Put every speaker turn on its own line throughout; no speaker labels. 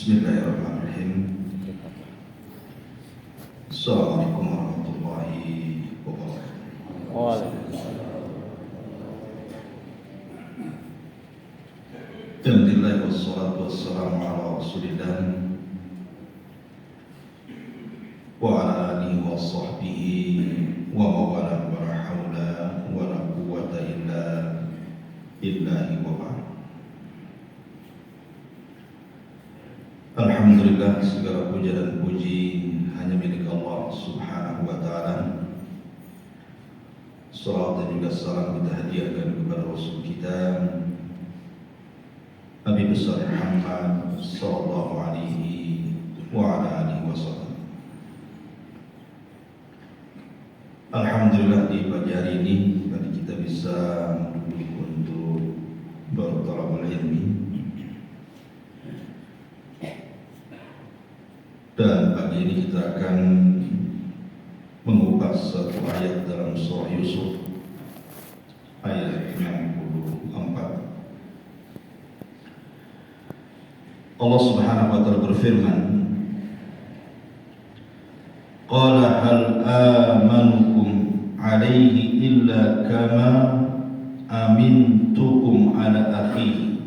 Bismillahirrahmanirrahim. Assalamualaikum warahmatullahi wabarakatuh. Alhamdulillah wassalatu wassalamu ala Rasulillah wa ala alihi wa sahbihi wa mawala wa la hawla wa la quwwata illa billahi wa ba'd. Alhamdulillah, segala puja dan puji hanya milik Allah Subhanahu wa ta'ala. Salat dan juga salam kita hadiahkan kepada Rasul kita Nabi besar Muhammad sallallahu alaihi wa ala alihi wasallam. Alhamdulillah, di pagi hari ini kita bisa duduk untuk bertalabul ilmi. Dan pagi ini kita akan mengupas satu ayat dalam surah Yusuf, ayat 64. Allah Subhanahu wa ta'ala berfirman, Qala hal amanukum alaihi illa kama amintukum ala akhihi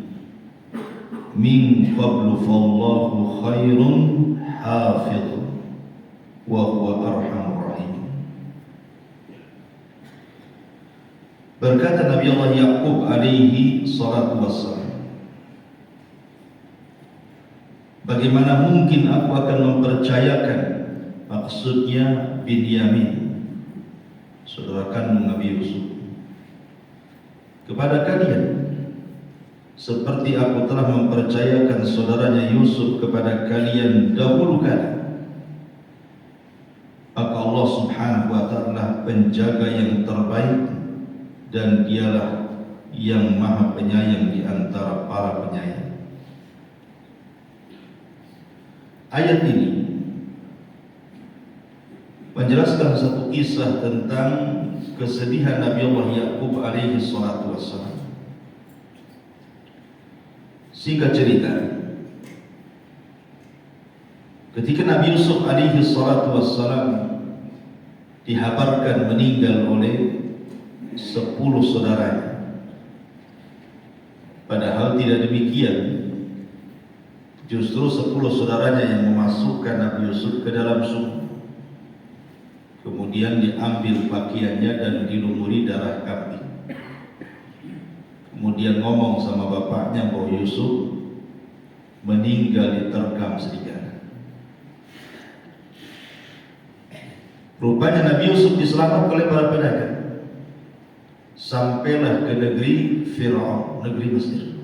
min qablu fallahu khairun hafidh wa huwa arhamur rahim. Berkata Nabi Allah Yaqub alaihi salatu wassalam, bagaimana mungkin aku akan mempercayakan, maksudnya Binyamin, saudara kandung Nabi Yusuf, kepada kalian seperti aku telah mempercayakan saudaranya Yusuf kepada kalian dahulu kali. Maka Allah Subhanahu wa ta'ala penjaga yang terbaik, dan dialah yang maha penyayang di antara para penyayang. Ayat ini menjelaskan satu kisah tentang kesedihan Nabi Allah Yaqub alaihi salatu wassalam. Singkat cerita, ketika Nabi Yusuf alaihi salatu wassalam dihabarkan meninggal oleh 10 saudaranya, padahal tidak demikian. Justru 10 saudaranya yang memasukkan Nabi Yusuf ke dalam sumur, kemudian diambil pakaiannya dan dilumuri darah kambing. Kemudian ngomong sama bapaknya bahwa Yusuf meninggal diterkam serigala. Rupanya Nabi Yusuf diselamatkan oleh para pedagang, sampailah ke negeri Fir'aun, negeri Mesir.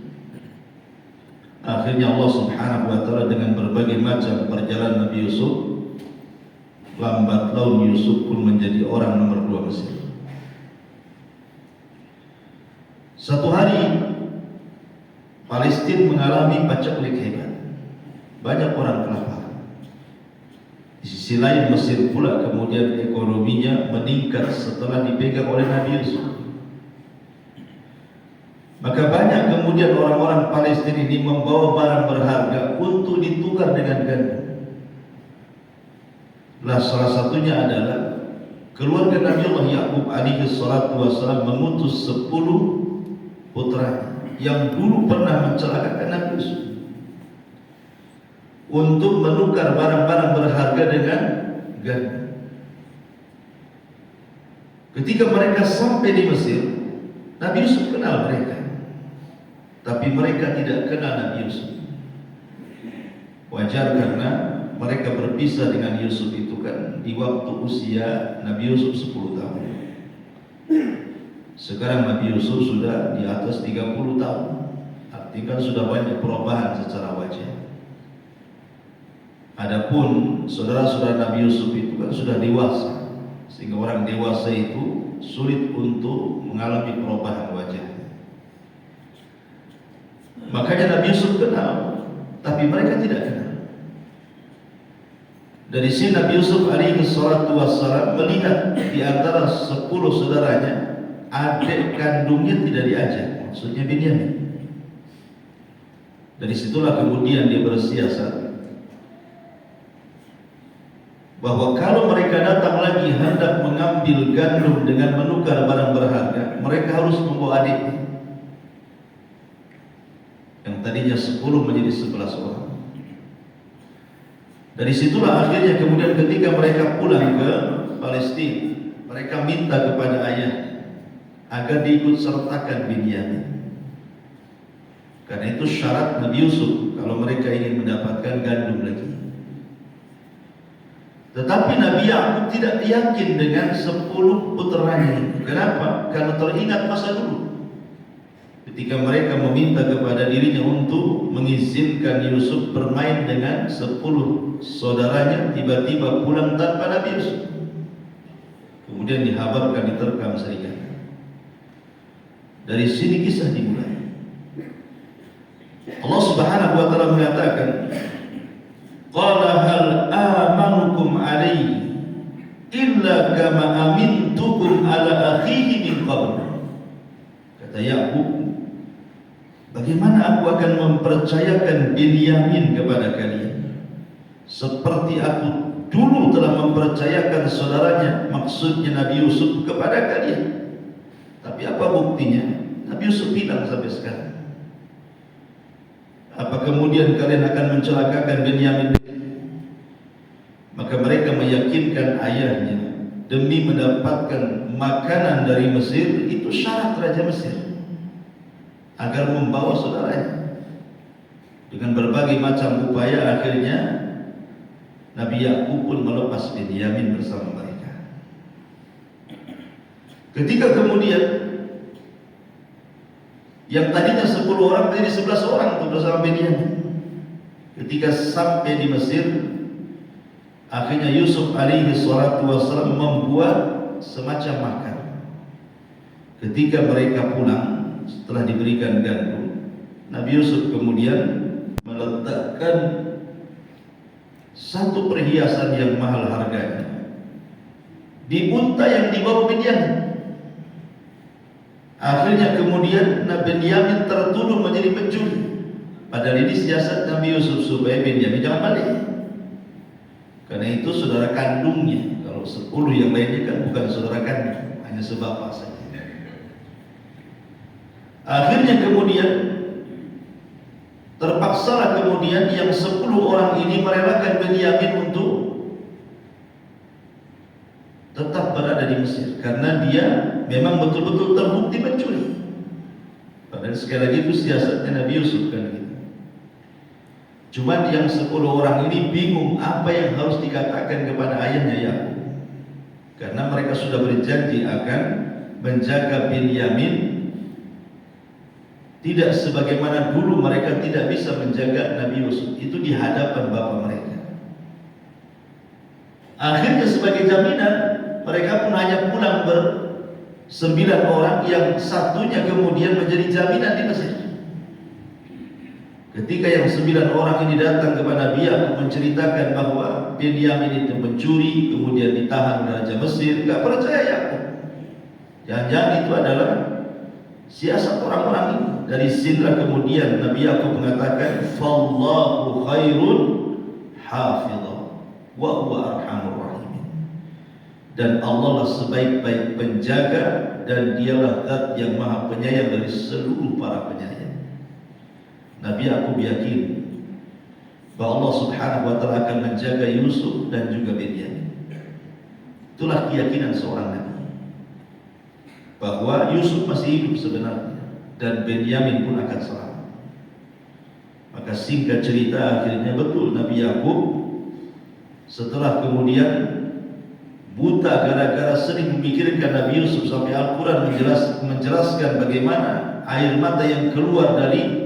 Akhirnya Allah Subhanahu wa ta'ala dengan berbagai macam perjalanan Nabi Yusuf, lambat laun Yusuf pun menjadi orang nomor 2 Mesir. Satu hari Palestina mengalami paceklik hebat, banyak orang kelaparan. Di sisi lain Mesir pula kemudian ekonominya meningkat setelah dipegang oleh Nabi Yusuf. Maka banyak kemudian orang-orang Palestina ini membawa barang berharga untuk ditukar dengan ganda. Salah satunya adalah keluarga Nabi Allah Yaqub alaihi salatu wassalam mengutus 10 putra yang dulu pernah mencelakakan Nabi Yusuf untuk menukar barang-barang berharga dengan ganda. Ketika mereka sampai di Mesir, Nabi Yusuf kenal mereka, tapi mereka tidak kenal Nabi Yusuf. Wajar, karena mereka berpisah dengan Yusuf itu kan di waktu usia Nabi Yusuf 10 tahun. Sekarang Nabi Yusuf sudah di atas 30 tahun. Artinya sudah banyak perubahan secara wajah. Adapun saudara-saudara Nabi Yusuf itu kan sudah dewasa, sehingga orang dewasa itu sulit untuk mengalami perubahan wajah. Makanya Nabi Yusuf kenal, tapi mereka tidak kenal. Dari sini Nabi Yusuf alaihi salatu wassalam melihat di antara 10 saudaranya adik kandungnya tidak diajak, maksudnya Binyamin. Dari situlah kemudian dia bersiasat bahwa kalau mereka datang lagi hendak mengambil gandum dengan menukar barang berharga, mereka harus membawa adiknya yang tadinya 10 menjadi 11 orang. Dari situlah akhirnya kemudian ketika mereka pulang ke Palestina, mereka minta kepada ayah agar diikut sertakan Binyamin. Karena itu syarat Nabi Yusuf kalau mereka ingin mendapatkan gandum lagi. Tetapi Nabi Yakub tidak yakin dengan 10 putranya. Kenapa? Karena teringat masa dulu ketika mereka meminta kepada dirinya untuk mengizinkan Yusuf bermain dengan 10 saudaranya, tiba-tiba pulang tanpa Nabi Yusuf. Kemudian dikabarkan diterkam serigala. Dari sini kisah dimulai. Allah Subhanahu wa taala mengatakan, qala hal amanukum alaihi illa kama amintukum ala akhihi min qabl. Kata Yakub, bagaimana aku akan mempercayakan Binyamin kepada kalian seperti aku dulu telah mempercayakan saudaranya, maksudnya Nabi Yusuf, kepada kalian. Tapi apa buktinya? Nabi Yusuf hilang sampai sekarang. Apa kemudian kalian akan mencelakakan Binyamin? Maka mereka meyakinkan ayahnya demi mendapatkan makanan dari Mesir. Itu syarat Raja Mesir agar membawa saudaranya. Dengan berbagai macam upaya akhirnya Nabi Yakub pun melepas Binyamin bersama mereka. Ketika kemudian yang tadinya 10 orang menjadi 11 orang untuk bersama Binyamin. Ketika sampai di Mesir, akhirnya Yusuf alaihi salatu wassalam membuat semacam makan. Ketika mereka pulang setelah diberikan gandum, Nabi Yusuf kemudian meletakkan satu perhiasan yang mahal harganya di unta yang dibawa Binyamin. Akhirnya kemudian Nabi Binyamin tertuduh menjadi pencuri. Padahal ini siasat Nabi Yusuf supaya Binyamin jangan balik. Karena itu saudara kandungnya. Kalau 10 yang lainnya kan bukan saudara kandung, hanya sebapa saja. Akhirnya kemudian terpaksalah kemudian yang 10 orang ini merelakan Binyamin untuk tetap berada di Mesir karena dia memang betul-betul terbukti mencuri. Padahal sekali lagi itu siasatnya Nabi Yusuf kan gitu. Cuma yang 10 orang ini bingung apa yang harus dikatakan kepada ayahnya Yakub. Karena mereka sudah berjanji akan menjaga Binyamin tidak sebagaimana dulu mereka tidak bisa menjaga Nabi Yusuf. Itu di hadapan bapak mereka. Akhirnya sebagai jaminan mereka pun hanya pulang 9 orang, yang satunya kemudian menjadi jaminan di Mesir. Ketika yang 9 orang ini datang kepada Nabi Yakub menceritakan bahwa Binyamin itu mencuri, kemudian ditahan oleh Raja Mesir, tidak percaya Yakub. Jangan-jangan itu adalah siasat orang-orang ini. Dari sinilah kemudian Nabi Yakub mengatakan, "Fallahu khairun hafidha wa huwa arhamur rahimin." Dan Allah lah sebaik-baik penjaga dan dialah zat yang maha penyayang dari seluruh para penyayang. Nabi Yakub yakin bahwa Allah Subhanahu wa taala akan menjaga Yusuf dan juga Binyamin. Itulah keyakinan seorang nabi, bahwa Yusuf masih hidup sebenarnya dan Binyamin pun akan selamat. Maka singkat cerita akhirnya betul Nabi Yakub setelah kemudian buta gara-gara sering memikirkan Nabi Yusuf sampai Al-Quran menjelaskan bagaimana air mata yang keluar dari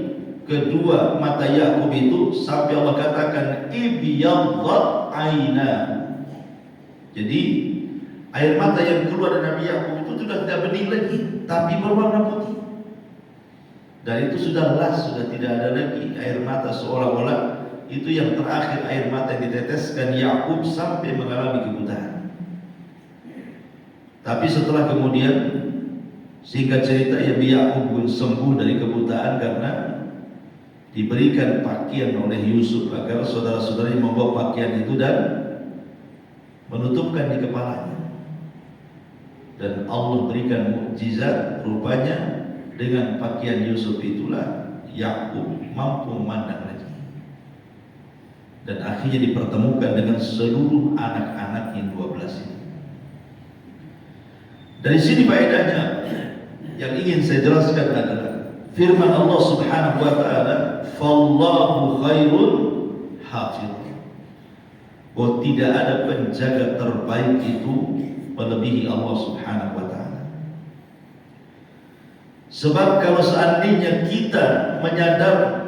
kedua mata Yakub itu sampai Allah katakan ibyaddat aina. Jadi air mata yang keluar dari Nabi Yakub itu sudah tidak bening lagi, tapi berwarna putih. Dan itu sudah las, sudah tidak ada lagi air mata, seolah-olah itu yang terakhir air mata yang diteteskan Yakub sampai mengalami kebutaan. Tapi setelah kemudian singkat cerita Nabi Yakub pun sembuh dari kebutaan karena diberikan pakaian oleh Yusuf agar saudara-saudaranya membawa pakaian itu dan menutupkan di kepalanya. Dan Allah berikan mukjizat, rupanya dengan pakaian Yusuf itulah Yakub mampu memandang lagi. Dan akhirnya dipertemukan dengan seluruh anak-anak yang 12 ini. Dari sini faedahnya yang ingin saya jelaskan adalah firman Allah Subhanahu wa taala, "Fallahu khairun hafidh." Bahwa tidak ada penjaga terbaik itu melebihi Allah Subhanahu wa taala. Sebab kalau seandainya kita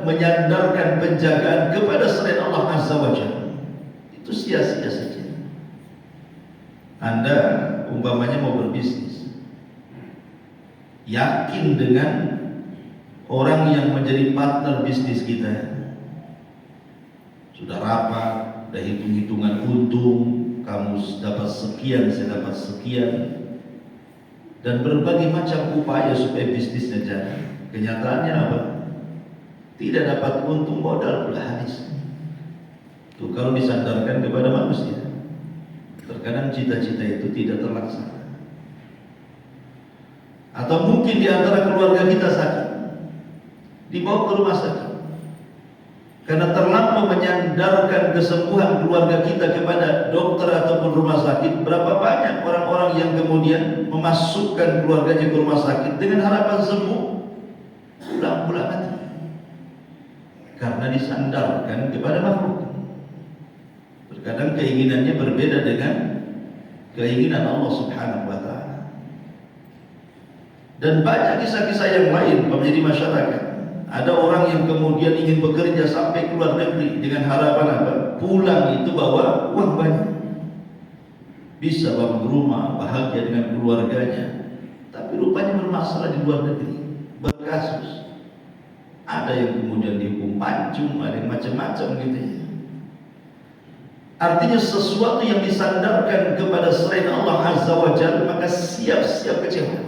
menyandarkan penjagaan kepada selain Allah Azza wa Jalla, itu sia-sia saja. Anda umpamanya mau berbisnis, yakin dengan orang yang menjadi partner bisnis kita, sudah rapat, sudah hitung-hitungan untung, kamu dapat sekian, saya dapat sekian, dan berbagai macam upaya supaya bisnisnya jalan. Kenyataannya apa? Tidak dapat untung, modal pula habis. Itu kalau disandarkan kepada manusia. Terkadang cita-cita itu tidak terlaksana. Atau mungkin di antara keluarga kita sakit, dibawa ke rumah sakit. Karena terlampau menyandarkan kesembuhan keluarga kita kepada dokter ataupun rumah sakit, berapa banyak orang-orang yang kemudian memasukkan keluarganya ke rumah sakit dengan harapan sembuh, pulang-pulang mati. Karena disandarkan kepada makhluk. Terkadang keinginannya berbeda dengan keinginan Allah Subhanahu wa taala. Dan banyak kisah-kisah yang lain menjadi masyarakat. Ada orang yang kemudian ingin bekerja sampai keluar negeri dengan harapan apa? Pulang itu bawa uang banyak, bisa bangun rumah, bahagia dengan keluarganya. Tapi rupanya bermasalah di luar negeri, berkasus. Ada yang kemudian dihukum pancung, ada yang macam-macam gitu ya. Artinya sesuatu yang disandarkan kepada selain Allah Azza wa Jalla, maka siap-siap kecewa.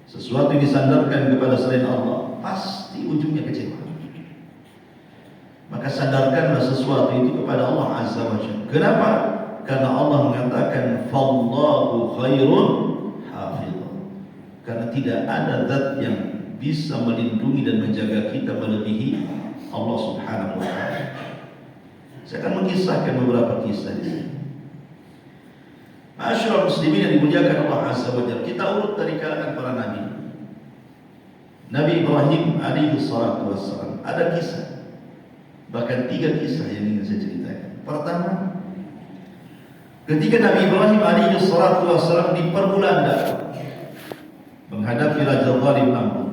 Sesuatu yang disandarkan kepada selain Allah, pasti ujungnya kecewa. Maka sandarkanlah sesuatu itu kepada Allah Azza wa Jalla. Kenapa? Karena Allah mengatakan fallahu khairun hafidh. Karena tidak ada zat yang bisa melindungi dan menjaga kita melebihi Allah Subhanahu wa taala. Saya akan mengisahkan beberapa kisah di sini. Ma'asyiral muslimin yang dimuliakan Allah Azza wa Jalla, kita urut dari kalangan para nabi. Nabi Ibrahim alaihi salatu wassalam, ada kisah, bahkan 3 kisah yang ingin saya ceritakan. Pertama, ketika Nabi Ibrahim alaihi salatu wassalam di permulaan dakwah menghadapi Raja Zalim Namrud,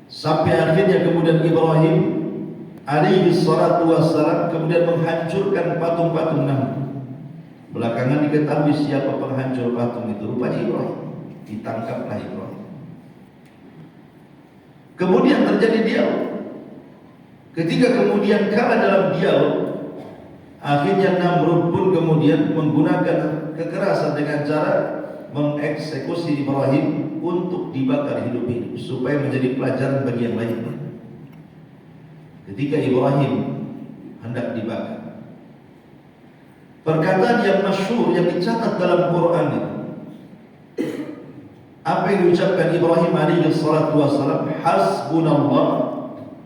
sampai akhirnya kemudian Ibrahim alaihi salatu wassalam kemudian menghancurkan patung-patung Namrud. Belakangan diketahui siapa penghancur patung itu, rupanya Ibrahim. Ditangkaplah Ibrahim. Kemudian terjadi dialog. Ketika kemudian kalah dalam dialog, akhirnya Namrud pun kemudian menggunakan kekerasan dengan cara mengeksekusi Ibrahim untuk dibakar hidup-hidup supaya menjadi pelajaran bagi yang lainnya. Ketika Ibrahim hendak dibakar, perkataan yang masyhur yang dicatat dalam Quran itu, apa yang diucapkan Ibrahim alaihi salatu wassalam, hasbunallah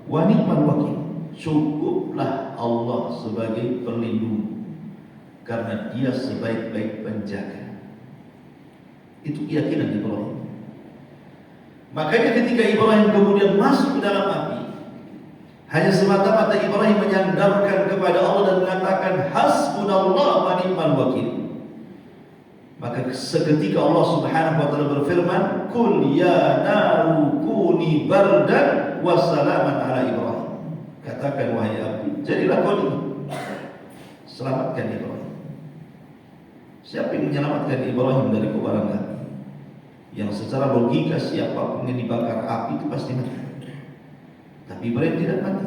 wa ni'mal wakil. Cukuplah Allah sebagai pelindung, karena Dia sebaik-baik penjaga. Itu keyakinan Ibrahim. Makanya ketika Ibrahim kemudian masuk ke dalam api, hanya semata-mata Ibrahim menyandarkan kepada Allah dan mengatakan hasbunallah wa ni'mal wakil. Maka seketika Allah Subhanahu wa taala berfirman, "Qul ya naru kuni bardan wa salaman ala Ibrahim." Katakan wahai api, jadilah kau dingin. Selamatkan Ibrahim. Siapa yang menyelamatkan Ibrahim dari kobaran api? Yang secara logika siapapun yang dibakar api itu pasti mati. Tapi Ibrahim tidak mati.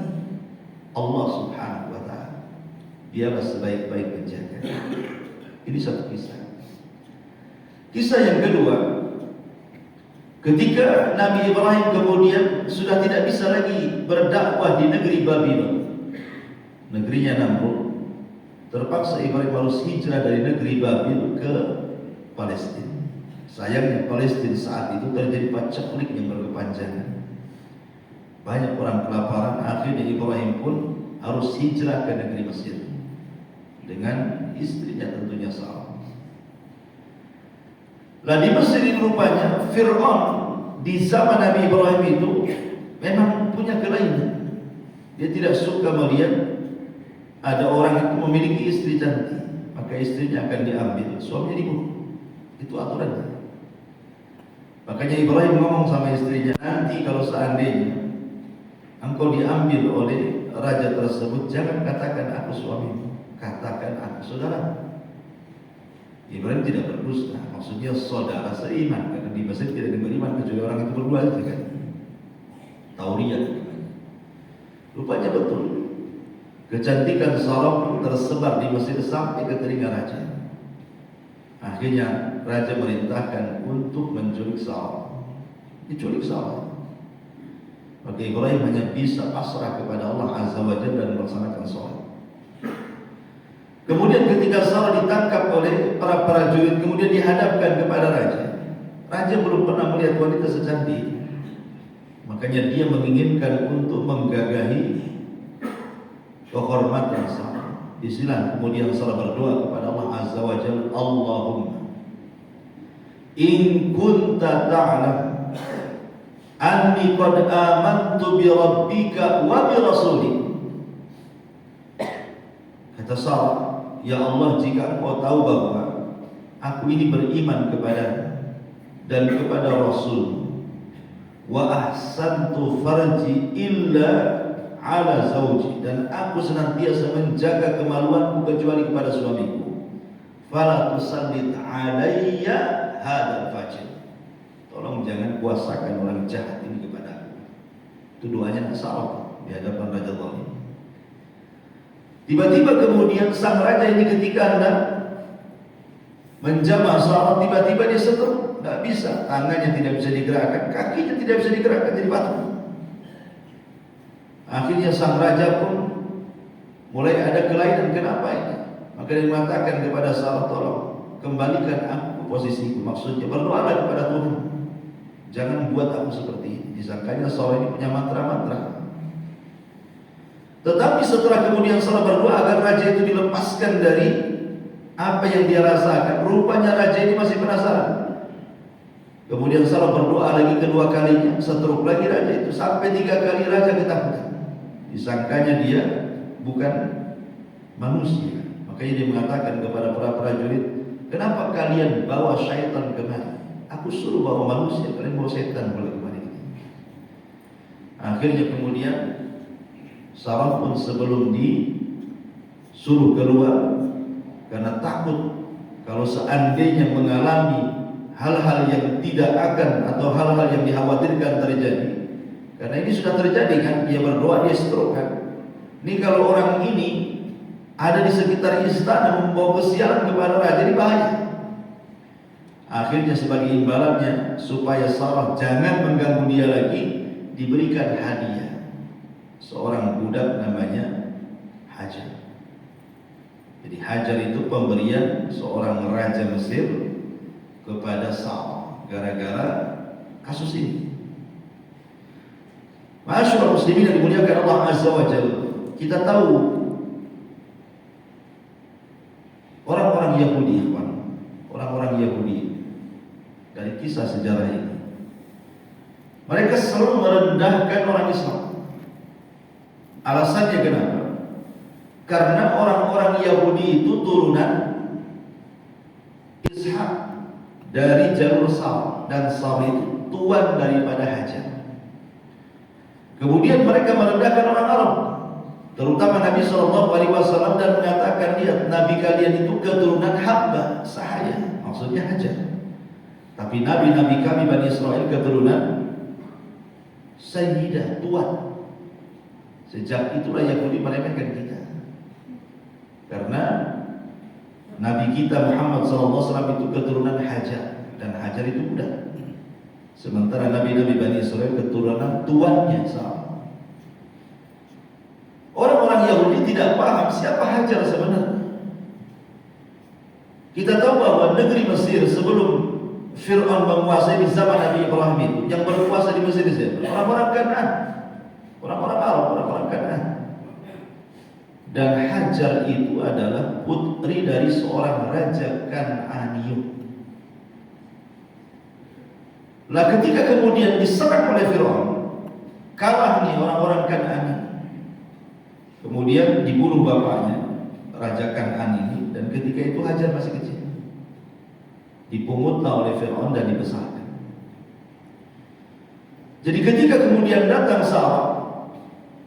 Allah Subhanahu wa taala, Dialah sebaik-baik penjaga. Ini satu kisah. Kisah yang kedua, ketika Nabi Ibrahim kemudian sudah tidak bisa lagi berdakwah di negeri Babylon, negerinya Namrud, Terpaksa Ibrahim harus hijrah dari negeri Babil ke Palestina. Sayangnya Palestina saat itu terjadi paceklik yang berkepanjangan. Banyak orang kelaparan, akhirnya Ibrahim pun harus hijrah ke negeri Mesir dengan istrinya tentunya Sarah. Lah di Mesir ini rupanya Fir'aun di zaman Nabi Ibrahim itu memang punya kelainan. Dia tidak suka melihat ada orang itu memiliki istri cantik, maka istrinya akan diambil, suaminya dibunuh. Itu aturannya. Makanya Ibrahim ngomong sama istrinya, nanti kalau seandainya engkau diambil oleh raja tersebut, jangan katakan aku suamimu, katakan aku saudara. Ibrahim tidak berdusta, maksudnya saudara seiman, karena di Mesir tidak ada beriman kecuali orang itu berdua saja kan. Tauriyah. Rupanya betul. Kecantikan Sarah pun tersebar di Mesir sampai ke telinga raja. Akhirnya raja merintahkan untuk menculik Sarah. Diculik Sarah. Maka Ibrahim hanya bisa pasrah kepada Allah Azza wa Jalla dan melaksanakan sholat. Kemudian ketika Sarah ditangkap oleh para prajurit, kemudian dihadapkan kepada raja. Raja belum pernah melihat wanita secantik. Makanya dia menginginkan untuk menggagahi kehormatan Sarah. Disinilah kemudian Sarah berdoa kepada Allah Azza wa Jalla, Allahumma in kunta ta'lam anni qad amantu bi rabbika wa bi rasulik. Kata Sarah, ya Allah, jika engkau tahu bahwa aku ini beriman kepada dan kepada Rasul, wa ahsantu farji illa ala zawji, dan aku senantiasa menjaga kemaluanku kecuali kepada suamiku, fala tusallit alayya hadzal fajir. Tolong jangan kuasakan orang jahat ini kepada aku. Itu doanya Sarah di hadapan Raja Zalim. Tiba-tiba kemudian sang raja ini ketika hendak menjamah Sarah, tiba-tiba dia setruk, tidak bisa, tangannya tidak bisa digerakkan, kakinya tidak bisa digerakkan, jadi batu. Akhirnya sang raja pun mulai ada kelainan, kenapa ini? Maka dia mengatakan kepada Sarah, tolong kembalikan aku ke posisiku. Maksudnya berdoalah kepada Tuhan, jangan buat aku seperti ini. Disangkanya Sarah ini punya mantra-mantra. Tetapi setelah kemudian Sarah berdoa agar raja itu dilepaskan dari apa yang dia rasakan, rupanya raja ini masih penasaran. Kemudian Sarah berdoa lagi kedua kalinya, setruk lagi raja itu, sampai 3 kali raja ketakutan. Disangkanya dia bukan manusia. Makanya dia mengatakan kepada para prajurit, kenapa kalian bawa syaitan kemari? Aku suruh bawa manusia, kalian bawa syaitan boleh kemari. Akhirnya kemudian Sarah pun sebelum disuruh keluar, karena takut kalau seandainya mengalami hal-hal yang tidak akan atau hal-hal yang dikhawatirkan terjadi. Karena ini sudah terjadi kan, dia berdoa, dia stroke kan. Ini kalau orang ini ada di sekitar istana membawa kesialan kepada raja, ini bahaya. Akhirnya sebagai imbalannya supaya Sarah jangan mengganggu dia lagi, diberikan hadiah seorang budak namanya Hajar. Jadi Hajar itu pemberian seorang raja Mesir kepada Sarah gara-gara kasus ini. Ma'asyiral muslimin yang dimuliakan Allah Azza wa Jalla, kita tahu orang-orang Yahudi, orang-orang Yahudi dari kisah sejarah ini, mereka selalu merendahkan orang Islam. Alasannya kenapa? Karena orang-orang Yahudi itu turunan Ishak dari jalur Sam, dan Sam itu tuan daripada Hajar. Kemudian mereka merendahkan orang Arab, terutama Nabi SAW, dan mengatakan, lihat, Nabi kalian itu keturunan hamba sahaya, maksudnya Hajar. Tapi Nabi-Nabi kami Bani Israel keturunan Sayyidah, tuan. Sejak itulah Yahudi meremehkan kita, karena Nabi kita Muhammad SAW itu keturunan Hajar, dan Hajar itu budak. Sementara Nabi-Nabi Bani Israel keturunan tuannya Sarah. Orang-orang Yahudi tidak paham siapa Hajar sebenarnya. Kita tahu bahwa negeri Mesir sebelum Fir'aun menguasai di zaman Nabi Ibrahim itu, yang berkuasa di Mesir itu orang-orang Kan'an, orang-orang Arab, orang-orang Kan'an. Dan Hajar itu adalah putri dari seorang raja Kan'anium. Lah ketika kemudian diserang oleh Fir'aun, kalah nih orang-orang Kan'ani. Kemudian dibunuh bapaknya, raja Kan'an ini, dan ketika itu Hajar masih kecil. Dipungutlah oleh Fir'aun dan dibesarkan. Jadi ketika kemudian datang Sarah,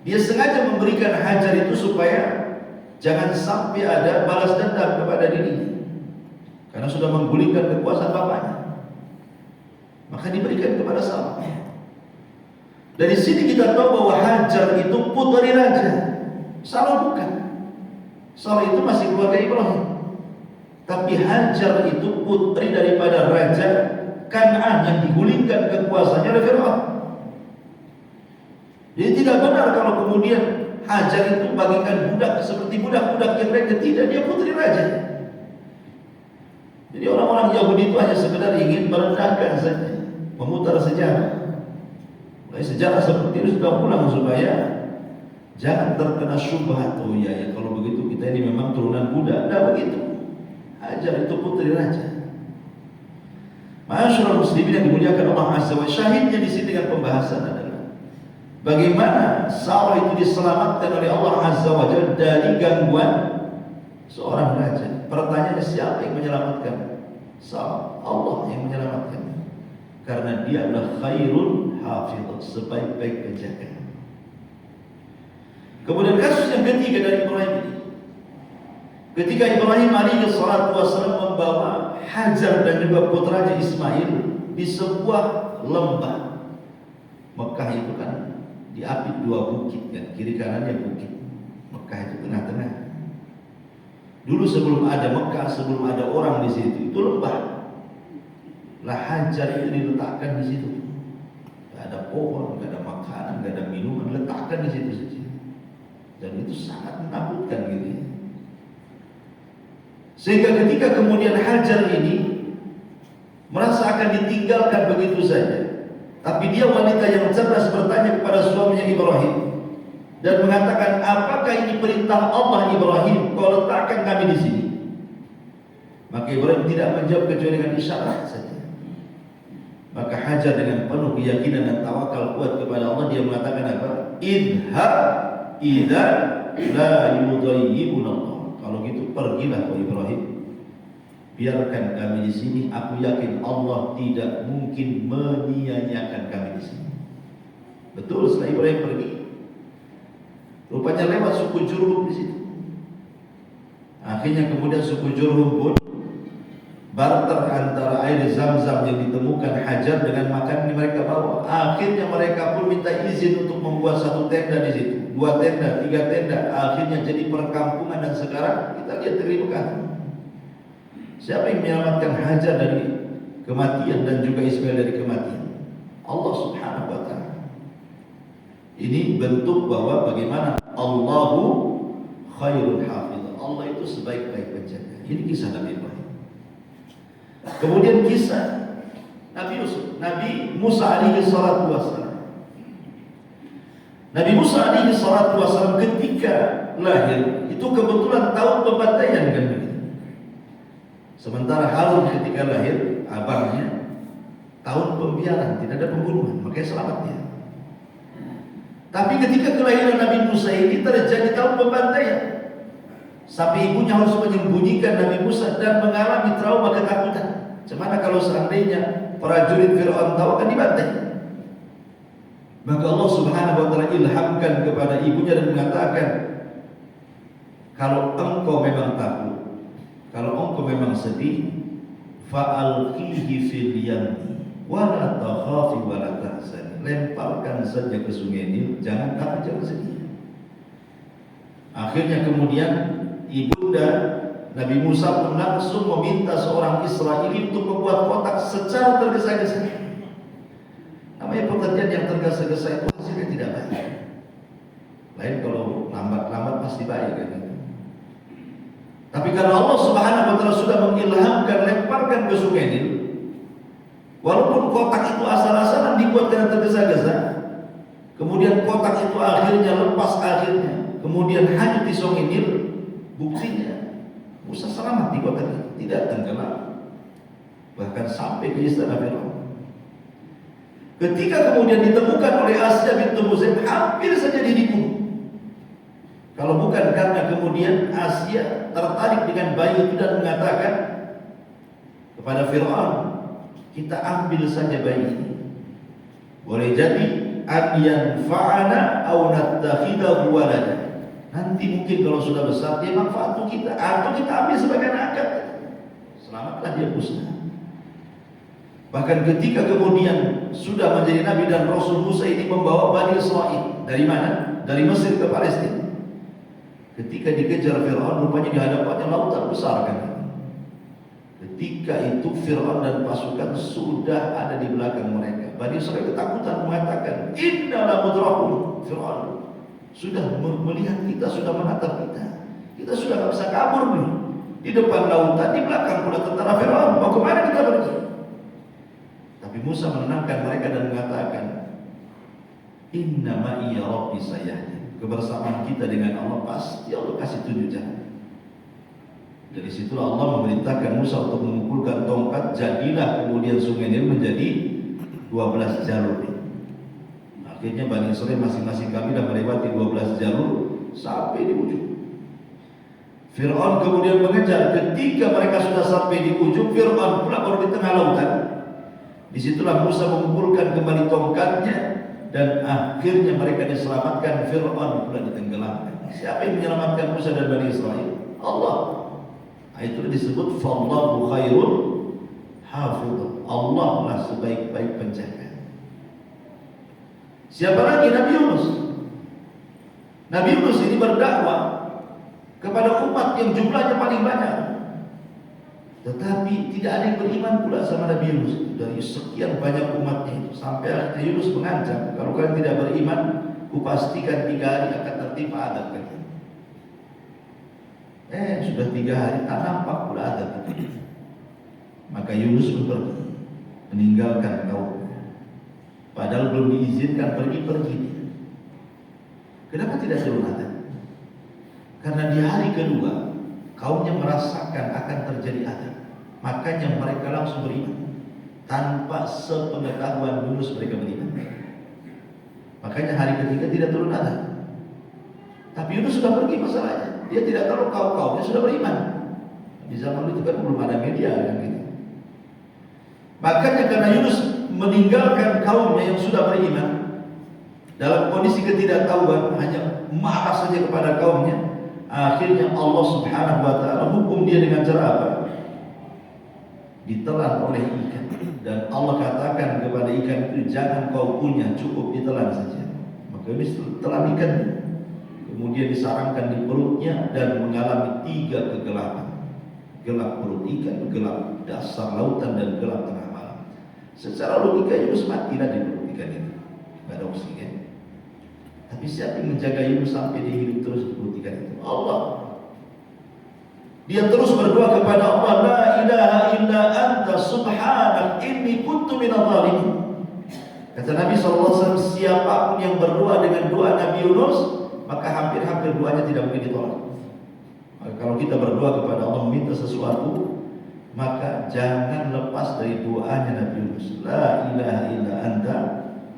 dia sengaja memberikan Hajar itu supaya jangan sampai ada balas dendam kepada dirinya, karena sudah menggulingkan kekuasaan bapaknya. Maka diberikan kepada Sarah. Dari sini kita tahu bahwa Hajar itu putri raja. Sarah bukan. Sarah itu masih keluarga Ibrahim. Tapi Hajar itu putri daripada raja Kan'an yang digulingkan kekuasaannya oleh Fir'aun. Jadi tidak benar kalau kemudian Hajar itu bagikan budak seperti budak-budak yang lain. Tidak, dia putri raja. Jadi orang-orang Yahudi itu hanya sekedar ingin merendahkan saja, memutar sejarah. Sejarah seperti itu sudah pulang supaya jangan terkena syubhat. Oh ya, kalau begitu kita ini memang turunan Buddha. Tidak begitu. Hajar itu putri raja. Ma'asyiral muslimin yang dimuliakan Allah Azza wa Jalla, syahidnya di sini dengan pembahasan adalah bagaimana Sarah itu diselamatkan oleh Allah Azza wa Jalla dari gangguan seorang raja. Pertanyaannya, siapa yang menyelamatkan Sarah? Allah yang menyelamatkan. Karena dia adalah khairul hafidh, sebaik-baik penjaga. Kemudian kasus yang ketiga dari Ibrahim ini, ketika Ibrahim alaihi salatu wassalam membawa Hajar dan juga putranya Ismail di sebuah lembah. Mekah itu kan diapit dua bukit kan, kiri kanannya bukit. Mekah itu tengah-tengah. Dulu sebelum ada Mekah, sebelum ada orang di situ, itu lembah. Lah Hajar itu diletakkan di situ. Gak ada pohon, gak ada makanan, gak ada minuman, letakkan di situ saja. Dan itu sangat menakutkan gitu ya. Sehingga ketika kemudian Hajar ini merasa akan ditinggalkan begitu saja, tapi dia wanita yang cerdas bertanya kepada suaminya Ibrahim dan mengatakan, apakah ini perintah Allah Ibrahim, kau letakkan kami di sini? Maka Ibrahim tidak menjawab kecuali dengan isyarat saja. Maka Hajar dengan penuh keyakinan dan tawakal kuat kepada Allah, dia mengatakan apa? Idhab idza la yudayyibuna Allah. Kalau gitu pergilah wahai Ibrahim, biarkan kami di sini. Aku yakin Allah tidak mungkin menyia-nyiakan kami di sini. Betul, setelah Ibrahim pergi, rupanya lewat suku Jurhum di situ. Akhirnya kemudian suku Jurhum pun barter antara air Zam-Zam yang ditemukan Hajar dengan makanan yang mereka bawa. Akhirnya mereka pun minta izin untuk membuat satu tenda di situ, 2 tenda, 3 tenda. Akhirnya jadi perkampungan dan sekarang kita lihat negeri Mekah. Siapa yang menyelamatkan Hajar dari kematian dan juga Ismail dari kematian? Allah Subhanahu wa taala. Ini bentuk bahwa bagaimana Allahu khairul hafidh. Allah itu sebaik-baik penjaga. Ini kisah Nabi Ibrahim. Kemudian kisah Nabi Musa alaihi salatu wassalam. Nabi Musa alaihi salatu wassalam ketika lahir itu kebetulan tahun pembantaian kan begitu. Sementara Harun ketika lahir, abangnya, tahun pembiaran, tidak ada pembunuhan, makanya selamat dia. Tapi ketika kelahiran Nabi Musa ini terjadi tahun pembantaian, sampai ibunya harus menyembunyikan Nabi Musa dan mengalami trauma ketakutan. Cemana kalau seandainya prajurit Fir'aun tahu akan dibantai. Maka Allah Subhanahu wa taala ilhamkan kepada ibunya dan mengatakan, kalau engkau memang takut, kalau engkau memang sedih, fa'alqihi fil yammi wa la takhafi wa la tahzani. Lemparkan saja ke sungai Nil, jangan takut, jangan sedih. Akhirnya kemudian ibunda Nabi Musa pun langsung meminta seorang Israeli untuk membuat kotak secara tergesa-gesa. Namanya pekerjaan yang tergesa-gesa itu hasilnya tidak baik. Lain kalau lambat-lambat pasti baik kan. Tapi karena Allah Subhanahu wa taala sudah mengilhamkan, lemparkan ke Sungai Nil, walaupun kotak itu asal-asalan dibuat dengan tergesa-gesa, kemudian kotak itu akhirnya lepas, akhirnya kemudian hanyut di Sungai Nil, buktinya Musa selamat di kotak itu, tidak tenggelam, bahkan sampai ke istana Firaun. Ketika kemudian ditemukan oleh Asya bintu Muzaim, hampir saja dia dibunuh. Kalau bukan karena kemudian Asya tertarik dengan bayi itu dan mengatakan kepada Firaun, kita ambil saja bayi ini, boleh jadi adiyan fa'ana aw nattakhidahu walada. Nanti mungkin kalau sudah besar dia manfaat untuk kita, atau kita ambil sebagai anak. Selamatlah dia musnah. Bahkan ketika kemudian sudah menjadi Nabi dan Rasul, Musa ini membawa Bani Israil dari mana? Dari Mesir ke Palestina. Ketika dikejar Firaun, rupanya di hadapannya lautan besar kan. Ketika itu Firaun dan pasukan sudah ada di belakang mereka. Bani Israil ketakutan mengatakan, "Inna la mudrakun." Firaun sudah melihat kita, sudah menatap kita. Kita sudah tidak bisa kabur nih. Di depan lautan, di belakang pula tentara Firaun. Mau kemana kita pergi? Tapi Musa menenangkan mereka dan mengatakan, "Inna ma'iya rabbi sayahdi." Kebersamaan kita dengan Allah pasti Allah kasih tunjuk jalan. Dari situlah Allah memerintahkan Musa untuk mengumpulkan tongkat, jadilah kemudian Sungai Nil menjadi 12 jalur. Akhirnya Bani Israil masing-masing kabilah melewati 12 jalur sampai di ujung. Fir'aun kemudian mengejar. Ketika mereka sudah sampai di ujung, Fir'aun pula baru di tengah lautan. Disitulah Musa mengumpulkan kembali tongkatnya, dan akhirnya mereka diselamatkan. Fir'aun pula ditenggelamkan. Siapa yang menyelamatkan Musa dan Bani Israil? Allah. Itu disebut fallahu khairun hafidh. Allah lah sebaik-baik penjaga. Siapa lagi? Nabi Yunus. Nabi Yunus ini berdakwah kepada umat yang jumlahnya paling banyak, tetapi tidak ada yang beriman pula sama Nabi Yunus. Dari sekian banyak umatnya itu, sampai akhirnya Yunus mengancam, kalau kalian tidak beriman, kupastikan 3 hari akan tertimpa adab kalian. Sudah 3 hari tak nampak pula adab. Maka Yunus pun pergi, meninggalkan kaumnya. Padahal belum diizinkan pergi-pergi. Kenapa tidak turun adab? Karena di hari kedua kaumnya merasakan akan terjadi adab. Makanya mereka langsung beriman. Tanpa sepengetahuan Yunus mereka beriman. Makanya hari ketiga tidak turun adab. Tapi Yunus sudah pergi masalahnya. Dia tidak tahu kaumnya sudah beriman. Di zaman itu kan belum ada media kan gitu. Makanya karena Yunus meninggalkan kaumnya yang sudah beriman, dalam kondisi ketidaktahuan, hanya marah saja kepada kaumnya, akhirnya Allah Subhanahu wa taala hukum dia dengan cara apa? Ditelan oleh ikan. Dan Allah katakan kepada ikan itu, jangan kau punya, cukup ditelan saja. Maka ini telan ikan, kemudian disarangkan di perutnya dan mengalami 3 kegelapan. Gelap perut ikan, gelap dasar lautan, dan gelap tengah malam. Secara logika Yunus matilah di perut ikan itu, tidak ada oksigen. Tapi siapa yang menjaga Yunus sampai dia hidup terus di perut ikan itu? Allah. Dia terus berdoa kepada Allah, la ilaha illa anta subhanak inni kuntu minadh dhalimin. Kata Nabi SAW, siapapun yang berdoa dengan doa Nabi Yunus, maka hampir-hampir doanya tidak mungkin ditolak. Maka kalau kita berdoa kepada Allah meminta sesuatu, maka jangan lepas dari doanya Nabi Yunus, la ilaha illa anta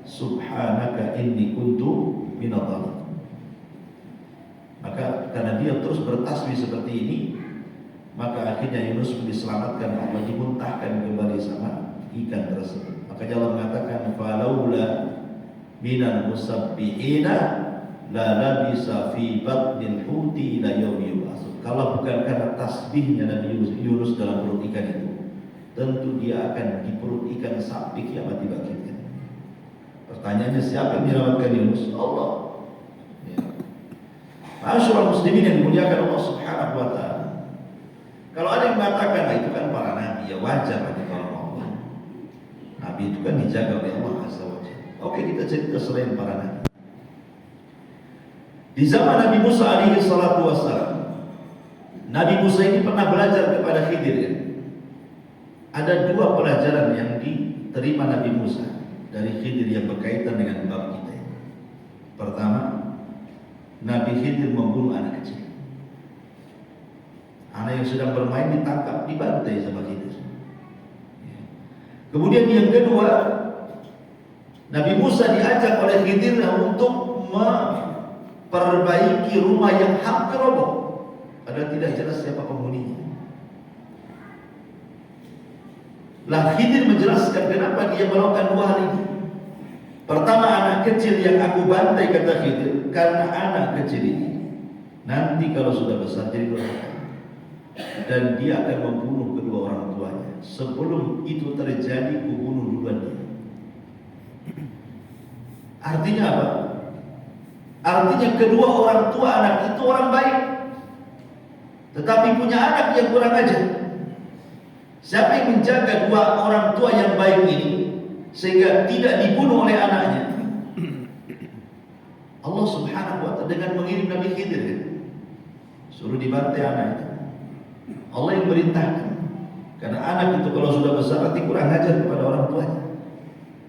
subhanaka inni kuntu minadh dhalimin. Maka karena dia terus bertasbih seperti ini, maka akhirnya Yunus pun diselamatkan, Allah dimuntahkan kembali sama ikan tersebut. Maka Allah mengatakan, falaula minal musabbihina la labisa fi batnil huti ila yaumi yub'atsun. Kalau bukan karena tasbihnya Nabi Yunus dalam perut ikan itu, tentu dia akan di perut ikan sampai kiamat dibangkitkan. Pertanyaannya, siapa yang menyelamatkan Yunus? Allah. Ya. Ma'asyiral muslimin yang dimuliakan Allah Subhanahu wa taala. Kalau ada yang mengatakan, itu kan para nabi, ya wajar bagi kalau Allah. Nabi itu kan dijaga oleh Allah Azza wa Jalla. Oke, kita cerita selain para nabi. Di zaman Nabi Musa alaihi salatu wassalam, Nabi Musa ini pernah belajar kepada Khidir ya? Ada dua pelajaran yang diterima Nabi Musa dari Khidir yang berkaitan dengan bab kita ini. Pertama, Nabi Khidir membunuh anak kecil. Anak yang sedang bermain ditangkap, dibantai sama Khidir. Kemudian yang kedua, Nabi Musa diajak oleh Khidir untuk memperbaiki rumah yang hampir roboh, padahal tidak jelas siapa penghuninya. Lah Khidir menjelaskan kenapa dia melakukan dua hal ini. Pertama, anak kecil yang aku bantai, kata Khidir, karena anak kecil ini nanti kalau sudah besar jadi durhaka, dan dia akan membunuh kedua orang tuanya. Sebelum itu terjadi, kubunuh duluan dia. Artinya apa? Artinya kedua orang tua anak itu orang baik, tetapi punya anak yang kurang ajar. Siapa yang menjaga dua orang tua yang baik ini sehingga tidak dibunuh oleh anaknya? Allah Subhanahu wa ta'ala dengan mengirim Nabi Khidir ya? Suruh dibantai anak itu. Allah yang merintahkan, karena anak itu kalau sudah besar nanti kurang ajar kepada orang tuanya.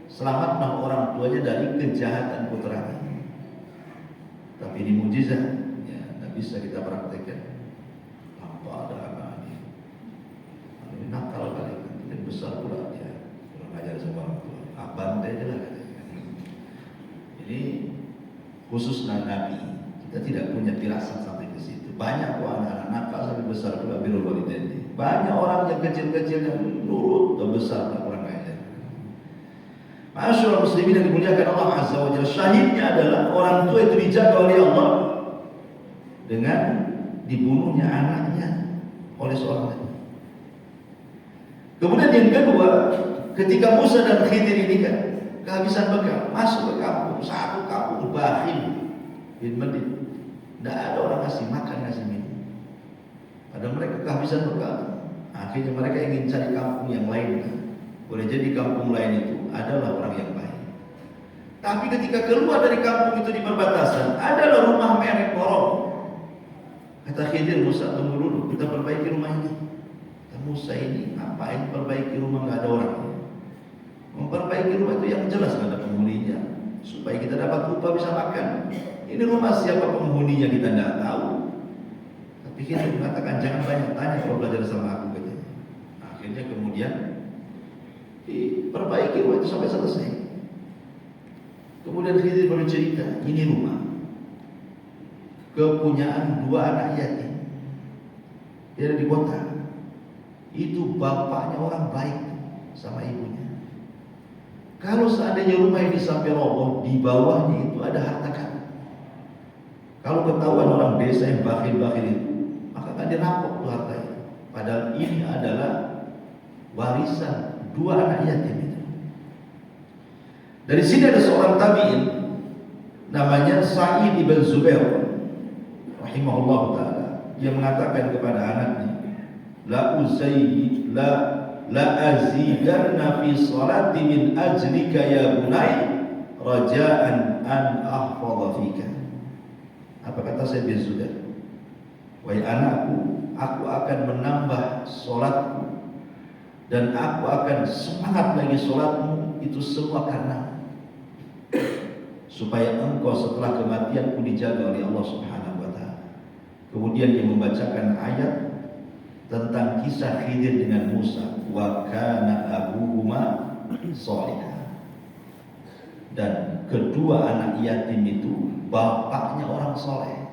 Selamatlah orang tuanya dari kejahatan putranya. Tapi ini mujizat ya, tidak bisa kita praktekkan. Apa ada anak ini nakal kali, tidak besar pula dia kurang ajar sama orang tua. Bantai aja lah. Ini khusus Nabi, kita tidak punya firasat sampai ke situ. Banyak kok anak-anak nakal sampai besar pula birrul walidain. Banyak orang yang kecil-kecil yang nurut dan besar tak kurang ajar. Ma'asyiral muslimin yang dimuliakan Allah Azza wa Jalla, syahidnya adalah orang tua itu dijaga oleh Allah dengan dibunuhnya anaknya oleh seorang Nabi. Kemudian yang kedua, ketika Musa dan Khidir ini kan kehabisan bekal, masuk ke kampung, satu kampung Bakhil bin Madin, tidak ada orang ngasih makan, ngasih minum. Padahal mereka kehabisan bekal. Akhirnya mereka ingin cari kampung yang lain. Boleh jadi kampung lain itu adalah orang yang baik. Tapi ketika keluar dari kampung itu di perbatasan, adalah rumah merek korom. Kata Khidir, Musa tunggu dulu, kita perbaiki rumah ini. Kata Musa, ini ngapain perbaiki rumah, nggak ada orang. Memperbaiki rumah itu yang jelas nggak ada penghuninya, supaya kita dapat upah bisa makan. Ini rumah siapa penghuninya kita tidak tahu. Tapi kita mengatakan jangan banyak tanya kalau belajar sama aku katanya. Akhirnya kemudian diperbaiki rumah itu sampai selesai. Kemudian Khidir bercerita, ini rumah kepunyaan dua anak yatim. Dia ada di kota. Itu bapaknya orang baik sama ibunya. Kalau seandainya rumah ini sampai roboh, di bawahnya itu ada harta karun. Kalau ketahuan orang desa yang bakhil-bakhil itu, maka akan dirampok tuh hartanya. Padahal ini adalah warisan dua anak yatim itu. Dari sini ada seorang tabi'in namanya Sa'id ibn Zubair rahimahullah ta'ala, yang mengatakan kepada anaknya, la azidanna fi salati min ajlika ya bunai raja'an an ahfadha fika. Apa kata Sa'id bin Zubair? Wahai anakku, aku akan menambah solatku dan aku akan semangat lagi solatmu, itu semua karena supaya engkau setelah kematianku dijaga oleh Allah Subhanahu wa ta'ala. Kemudian dia membacakan ayat tentang kisah Khidir dengan Musa, wa kana abuhuma sholihah, dan kedua anak yatim itu bapaknya orang soleh.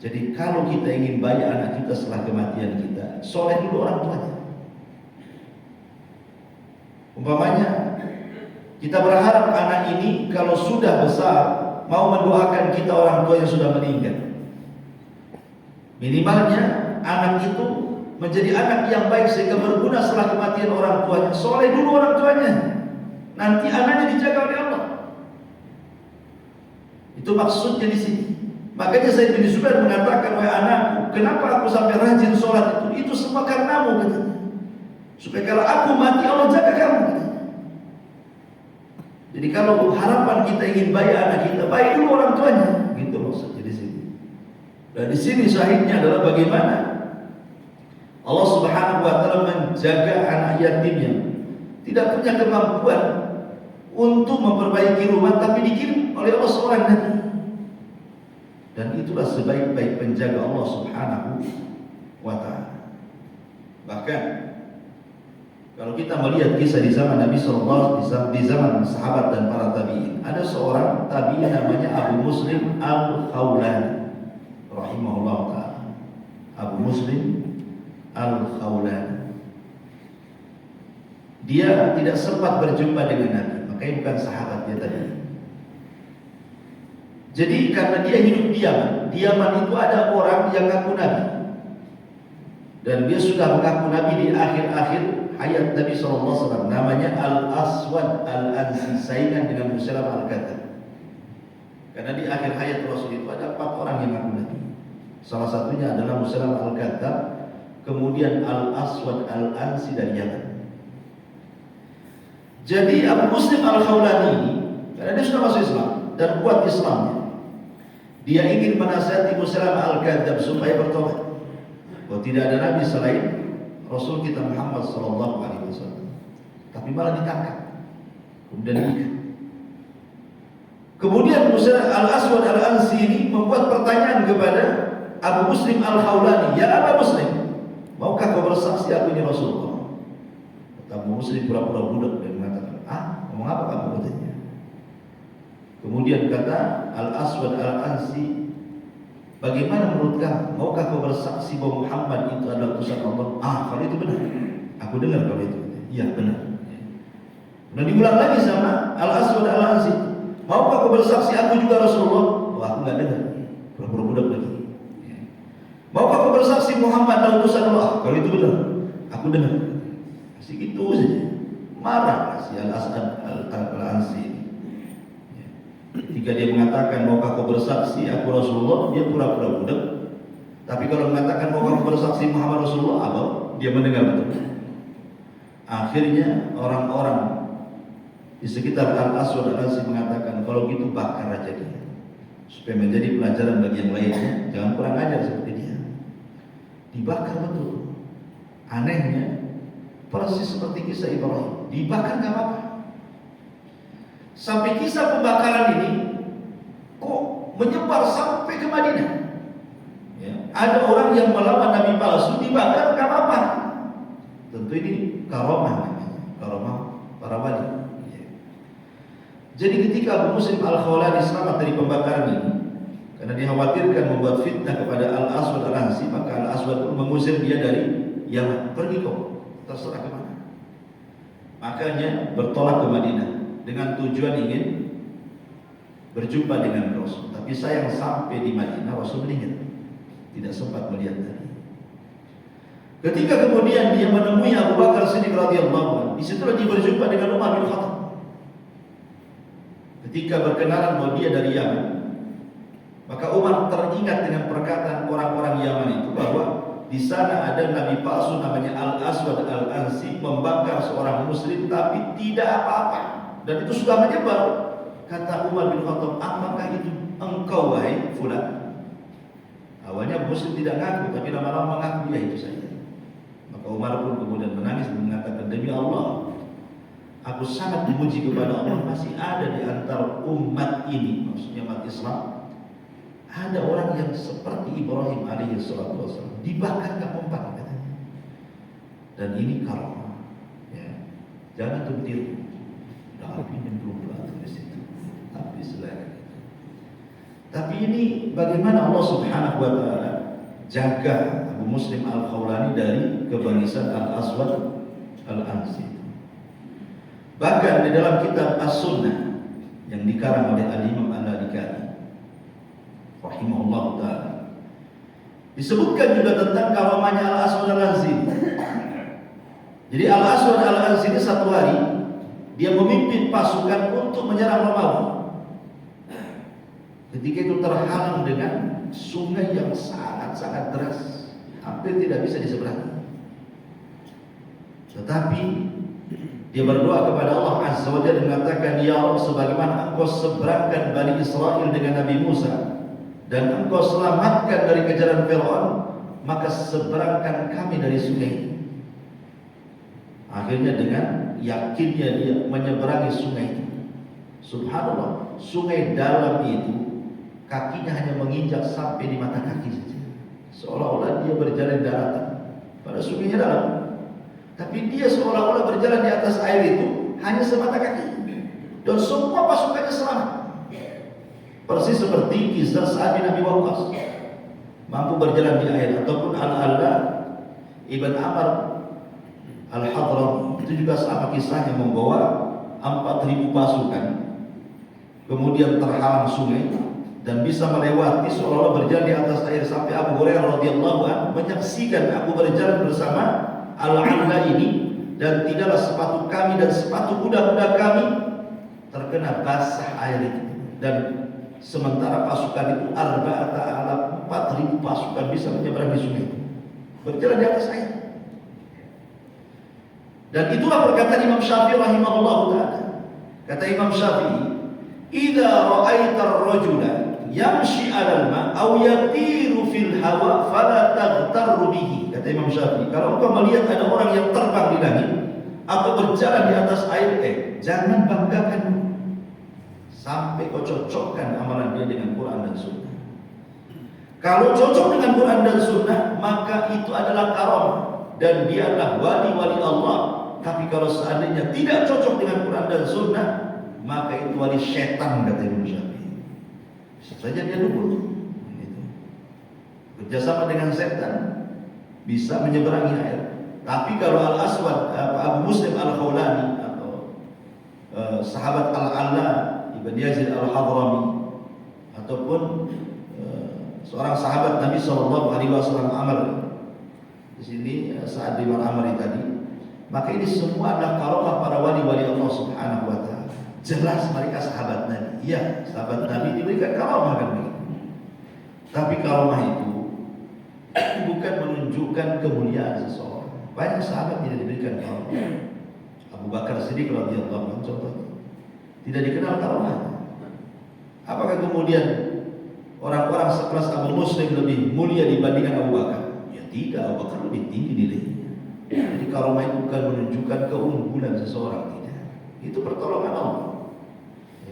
Jadi kalau kita ingin bayar anak kita setelah kematian kita, soleh dulu orang tuanya. Umpamanya kita berharap anak ini kalau sudah besar mau mendoakan kita orang tua yang sudah meninggal. Minimalnya anak itu menjadi anak yang baik sehingga berguna setelah kematian orang tuanya. Soleh dulu orang tuanya, nanti anaknya dijaga oleh Allah. Itu maksudnya di sini. Makanya Sa'id bin Zubair mengatakan, wahai anakku, kenapa aku sampai rajin sholat itu? Itu semua karenamu, katanya. Supaya kalau aku mati Allah jaga kamu, katanya. Jadi kalau harapan kita ingin baik anak kita, baik dulu orang tuanya. Gitu maksudnya di sini. Dan di sini syahidnya adalah bagaimana Allah Subhanahu wa taala menjaga anak yatim yang tidak punya kemampuan untuk memperbaiki rumah, tapi dikirim oleh Allah seorang nabi. Dan itulah sebaik-baik penjaga Allah Subhanahu wa taala. Bahkan kalau kita melihat kisah di zaman Nabi sallallahu alaihi wasallam, di zaman sahabat dan para tabi'in, ada seorang tabi'in namanya Abu Muslim Al-Khawlani rahimahullah taala. Abu Muslim Al-Khawlani. Dia tidak sempat berjumpa dengan Nabi, makanya bukan sahabat dia tadi. Jadi karena dia hidup di Yaman, di Yaman itu ada orang yang ngaku Nabi, dan dia sudah mengaku Nabi di akhir-akhir hayat Nabi SAW. Namanya Al-Aswad Al-Ansi, saingan dengan Musailamah Al-Kadzdzab. Karena di akhir hayat Rasul itu ada 4 orang yang ngaku Nabi. Salah satunya adalah Musailamah Al-Kadzdzab, kemudian Al-Aswad Al-Ansi dari Yaman. Jadi Abu Muslim Al-Khawlani ini, karena dia sudah masuk Islam dan kuat Islamnya, dia ingin menasihati Musailamah Al-Kadzdzab supaya bertobat. Bahwa tidak ada Nabi selain Rasul kita Muhammad SAW, tapi malah ditangkap, kemudian diikat. Kemudian Musa Al-Aswad Al-Ansi ini membuat pertanyaan kepada Abu Muslim Al-Khawlani, ya Abu Muslim, maukah kau bersaksi aku ini Rasulullah? Kata Abu Muslim pura-pura budak dan mengatakan, ngomong apa kamu katanya? Kemudian kata Al-Aswad Al-Ansi, bagaimana menurut kamu? Maukah kau bersaksi bahwa Muhammad itu adalah utusan Allah? Kalau itu benar. Aku dengar kalau itu. Iya benar. Dan diulang lagi sama Al-Aswad Al-Ansi, maukah kau bersaksi aku juga Rasulullah? Aku nggak dengar. Pura-pura budak lagi. Maukah kau bersaksi Muhammad adalah utusan Allah? Kalau itu benar, aku dengar. Masih gitu saja. Marah si Al-Aswad Al-Ansi. Jika dia mengatakan maukah kau bersaksi aku Rasulullah, dia pura-pura budak. Tapi kalau mengatakan maukah kau bersaksi Muhammad Rasulullah, dia mendengar betul. Akhirnya orang-orang di sekitar Al-Aswad Al-Ansi mengatakan, kalau gitu bakar aja dia, supaya menjadi pelajaran bagi yang lainnya. Jangan kurang ajar seperti dia. Dibakar betul. Anehnya persis seperti kisah Ibrahim, dibakar nggak apa-apa. Sampai kisah pembakaran ini kok menyebar sampai ke Madinah. Ya, ada orang yang melawan Nabi palsu dibakar nggak apa-apa. Tentu ini karomah namanya, karomah para wali. Ya. Jadi ketika Abu Muslim Al-Khawlani selamat dari pembakaran ini, karena dikhawatirkan membuat fitnah kepada Al-Aswad Al-Ansi, maka Al-Aswad pun mengusir dia dari Yaman. Pergi kau, terserah kemana. Makanya bertolak ke Madinah dengan tujuan ingin berjumpa dengan Rasul. Tapi sayang sampai di Madinah Rasul meninggal, tidak sempat melihat Nabi. Ketika kemudian dia menemui Abu Bakar Siddiq radhiyallahu anhu, di situlah dia berjumpa dengan Umar bin Khattab. Ketika berkenalan bahwa dia dari Yaman, maka Umar teringat dengan perkataan orang-orang Yaman itu bahwa di sana ada nabi palsu namanya Al-Aswad Al-Ansi membakar seorang muslim tapi tidak apa-apa. Dan itu sudah menyebar. Kata Umar bin Khattab, apakah itu engkau wahai fulan? Awalnya Muslim tidak ngaku, tapi lama-lama mengaku, ya itu saya. Maka Umar pun kemudian menangis dan mengatakan, demi Allah, aku sangat memuji kepada Allah, masih ada di antara umat ini, maksudnya umat Islam, ada orang yang seperti Ibrahim alaihi salatu wassalam, dibakar gak mempan katanya. Dan ini karomah. Ya. Jangan tiru. Tapi ini belum beratur di situ. Tapi selain. Tapi ini bagaimana Allah Subhanahu wa taala jaga Abu Muslim Al-Khawlani dari kebangkitan Al-Aswad Al-Ansi. Bahkan di dalam kitab As-Sunnah yang dikarang oleh Al-Imam Al-Lalika'i rahimahullah ta'ala, disebutkan juga tentang karamahnya Al-Aswad Al-Ansi. Jadi Al-Aswad Al-Ansi ini satu hari dia memimpin pasukan untuk menyerang Romawi. Ketika itu terhalang dengan sungai yang sangat-sangat deras, hampir tidak bisa diseberangi. Tetapi dia berdoa kepada Allah Azza wa Jalla dan mengatakan, ya Allah, sebagaimana engkau seberangkan Bani Israel dengan Nabi Musa dan engkau selamatkan dari kejaran Fir'aun, maka seberangkan kami dari sungai. Akhirnya dengan yakinnya dia menyeberangi sungai itu. Subhanallah, sungai dalam itu kakinya hanya menginjak sampai di mata kaki saja, seolah-olah dia berjalan di daratan, pada sungainya dalam. Tapi dia seolah-olah berjalan di atas air itu hanya semata kaki, dan semua pasukannya selamat. Persis seperti kisah Sa'ad bin Abi Waqqas mampu berjalan di air, ataupun Al-Ala Ibn Amr Al-Hadrami, itu juga sama kisahnya, membawa 4.000 pasukan, kemudian terhalang sungai dan bisa melewati seolah-olah berjalan di atas air, sampai Abu Hurairah radhiyallahu anhu menyaksikan aku berjalan bersama Al-Ala ini, dan tidaklah sepatu kami dan sepatu kuda-kuda kami terkena basah air itu. Dan sementara pasukan itu 4.000 pasukan bisa menyeberangi sungai itu, berjalan di atas air. Dan itulah perkataan Imam Syafi'i rahimahullah ta'ala. Kata Imam Syafi'i, "Idza ra'aita ar-rajula yamshi 'alal ma' aw yatiru fil hawa fala taghtarru bihi." Kata Imam Syafi'i, kalau engkau melihat ada orang yang terbang di langit atau berjalan di atas air, jangan banggakan sampai kau cocokkan amalan dia dengan Quran dan Sunnah. Kalau cocok dengan Quran dan Sunnah, maka itu adalah karamah dan dia adalah wali-wali Allah. Tapi kalau seandainya tidak cocok dengan Quran dan Sunnah, maka itu wali setan, kata Imam Syafi'i. Saja dia dulu kerjasama dengan setan, bisa menyeberangi air. Tapi kalau Al-Aswad, Abu Muslim Al-Khawlani, atau sahabat Al-Alla Ibn Yazid Al-Hadrami, ataupun seorang sahabat Nabi SAW, Amr, di sini Sa'ad bin Amr tadi, maka ini semua adalah karamah para wali-wali Allah Subhanahu wa ta'ala. Jelas mereka sahabat Nabi. Iya, sahabat Nabi diberikan karamah kan begitu. Tapi karamah itu bukan menunjukkan kemuliaan seseorang. Banyak sahabat tidak diberikan karamah. Abu Bakar Siddiq radhiyallahu anhu contohnya tidak dikenal karamahnya. Apakah kemudian orang-orang sekelas Abu Muslim lebih mulia dibandingkan Abu Bakar? Ya tidak, Abu Bakar lebih tinggi nilainya. Jadi karamah itu bukan menunjukkan keunggulan seseorang, tidak. Itu pertolongan Allah.